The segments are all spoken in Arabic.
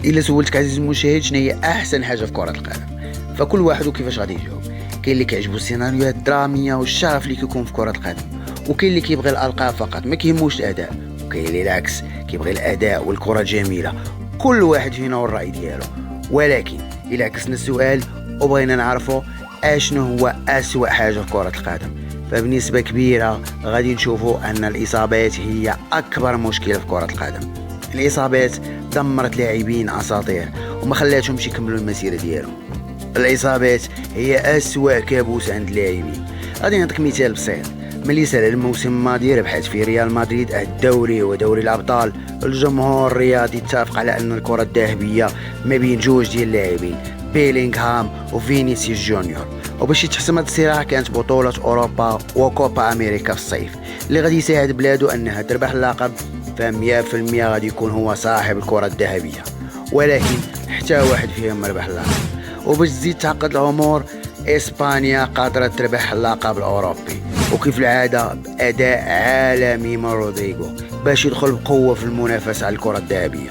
الا سولتك عزيزي المشاهد شنو هي احسن حاجه في كره القدم، فكل واحد وكيفاش غادي يجاوب. كاين اللي كيعجبو السيناريوهات الدراميه والشغف اللي كيكون في كره القدم، وكاين اللي كيبغي الالقاب فقط ما كيهموش الاداء، وكاين اللي العكس كيبغي الاداء والكره الجميله. كل واحد فينا والراي ديالو. ولكن الا عكسنا السؤال وبغينا نعرفوا اشنو هو اسوأ حاجه في كره القدم، فبنسبه كبيره غادي نشوفوا ان الاصابات هي اكبر مشكله في كره القدم. الاصابات دمرت لاعبين اساطير وما خلاتهمش يكملوا المسيره ديالهم. الاصابات هي اسوأ كابوس عند اللاعبين. غادي نعطيك مثال بسيط. ملي سال الموسم الماضي ربحت في ريال مدريد الدوري ودوري الابطال، الجمهور الرياضي اتفق على ان الكره الذهبيه ما بين جوج ديال اللاعبين، بيلينغهام وفينيسيوس جونيور. وباش يتحسم هذا الصراع كانت بطوله اوروبا وكوبا امريكا في الصيف اللي غادي يساعد بلادو انها تربح اللقب، ف100% غادي يكون هو صاحب الكره الذهبيه. ولكن حتى واحد فيهم ما ربح اللقب. وباش تزيد تعقد الامور، اسبانيا قادره تربح اللقب الاوروبي، وكيف العاده باداء عالمي من رودريغو باش يدخل بقوه في المنافسه على الكره الذهبيه.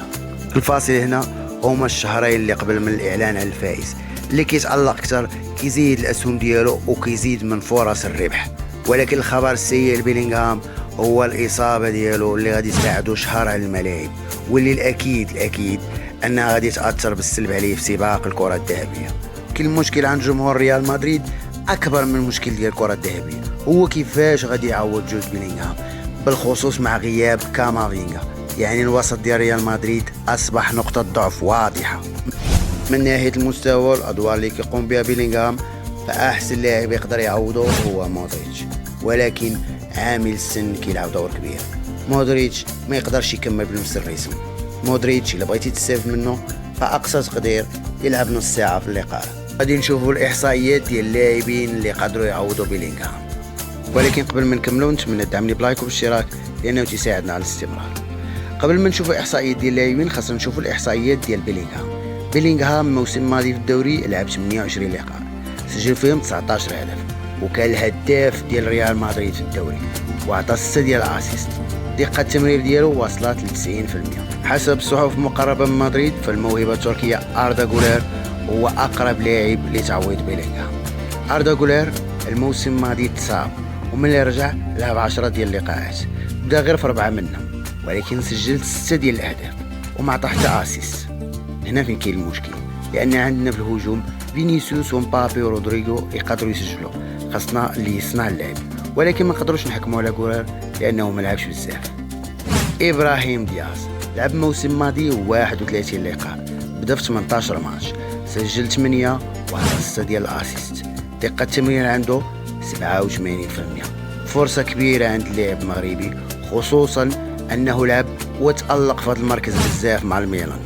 الفاصل هنا هما الشهرين اللي قبل من الاعلان على الفائز، اللي كيتالق اكثر كيزيد الاسهم ديالو وكيزيد من فرص الربح. ولكن الخبر السيء لبيلينغهام هو الاصابه ديالو اللي غادي تبعدو شهر على الملاعب، واللي الاكيد انها غادي تاثر بالسلب عليه في سباق الكره الذهبيه. كاين المشكل عند جمهور ريال مدريد اكبر من المشكل ديال الكره الذهبيه، هو كيفاش غادي يعوض جود بيلينغهام، بالخصوص مع غياب كامافينغا. يعني الوسط ديال ريال مدريد اصبح نقطه ضعف واضحه. من ناحيه المستوى والادوار اللي كيقوم بها بيلينغهام، فاحسن لاعب يقدر يعوضه هو مودريتش، ولكن عامل السن كيلعب دور كبير. مودريتش ما يقدرش يكمل بنفس الريتم. مودريتش الا بغيتي تستافد منه فاقصى تقدير يلعب نص ساعه في اللقاء. غادي نشوفوا الاحصائيات ديال اللاعبين اللي قدروا يعوضوا بيلينغهام، ولكن قبل ما نكملوا نتمنى تدعمني بلايك وبالاشتراك لانه تساعدنا على الاستمرار. قبل ما نشوفوا احصائيات ديال اللاعبين خاصنا نشوفوا الاحصائيات ديال بيلينغهام الموسم الماضي في الدوري لعب 28 لقاء، سجل فيهم 19 هدف، وكان الهداف ديال ريال مدريد في الدوري، وعطى 6 ديال الاسيست. دقة التمرير ديالو وصلت ل 90%. حسب الصحف المقربة من مدريد فالموهبة التركية أردا غولير هو أقرب لاعب لتعويض بيلينغهام. أردا غولير الموسم الماضي تصاب، ومن اللي رجع لعب 10 ديال اللقاءات، بدا غير في 4 منهم، ولكن سجل 6 ديال الأهداف وما عطى حتى اسيست. هنا فين كاين المشكل، لأن عندنا في الهجوم فينيسيوس ومبابي ورودريغو يقدروا يسجلوا، خاصنا اللي يصنع اللعب، ولكن ما نقدروش نحكموا على غولير لأنه ما لعبش بزاف. إبراهيم دياز لعب الموسم الماضي 31 لقاء، بدا في 18 ماتش، سجل 8 وعطى 6 ديال الاسيست. دقة التمرير عنده 87%. فرصة كبيرة عند اللاعب المغربي، خصوصا أنه لعب وتألق في هذا المركز بزاف مع الميلان.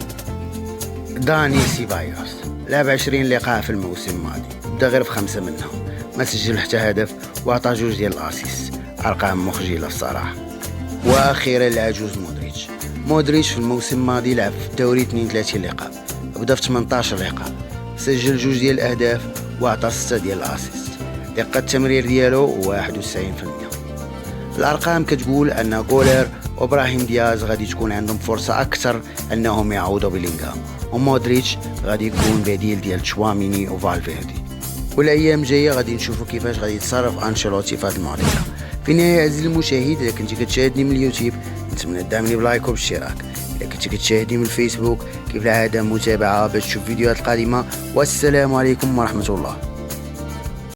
داني سيبايوس لعب 20 لقاء في الموسم الماضي، بدا غير في 5 منهم، ما سجل حتى هدف وعطى 2 ديال الاسيست، أرقام مخجلة الصراحة. واخيرا العجوز مودريتش في الموسم الماضي لعب في الدوري 32 لقاء، بدا في 18 لقاء، سجل 2 ديال الاهداف وعطى 6 ديال الاسيست. دقة التمرير ديالو 91%. الارقام كتقول ان غولير وابراهيم دياز غادي تكون عندهم فرصة اكثر انهم يعوضوا بيلينغهام، ومودريتش غادي يكون بديل ديال تشواميني وفالفيردي. والايام الجايه غادي نشوفوا كيفاش غادي يتصرف انشيلوتي في هذه المعضله. في النهايه عزيزي المشاهد، اذا كنتي كتشاهدني من اليوتيوب نتمنى تدعمني بلايك وبالاشتراك. اذا كنتي كتشاهدني من الفيسبوك كيف العاده متابعه باش تشوف فيديوهات القادمه. والسلام عليكم ورحمه الله.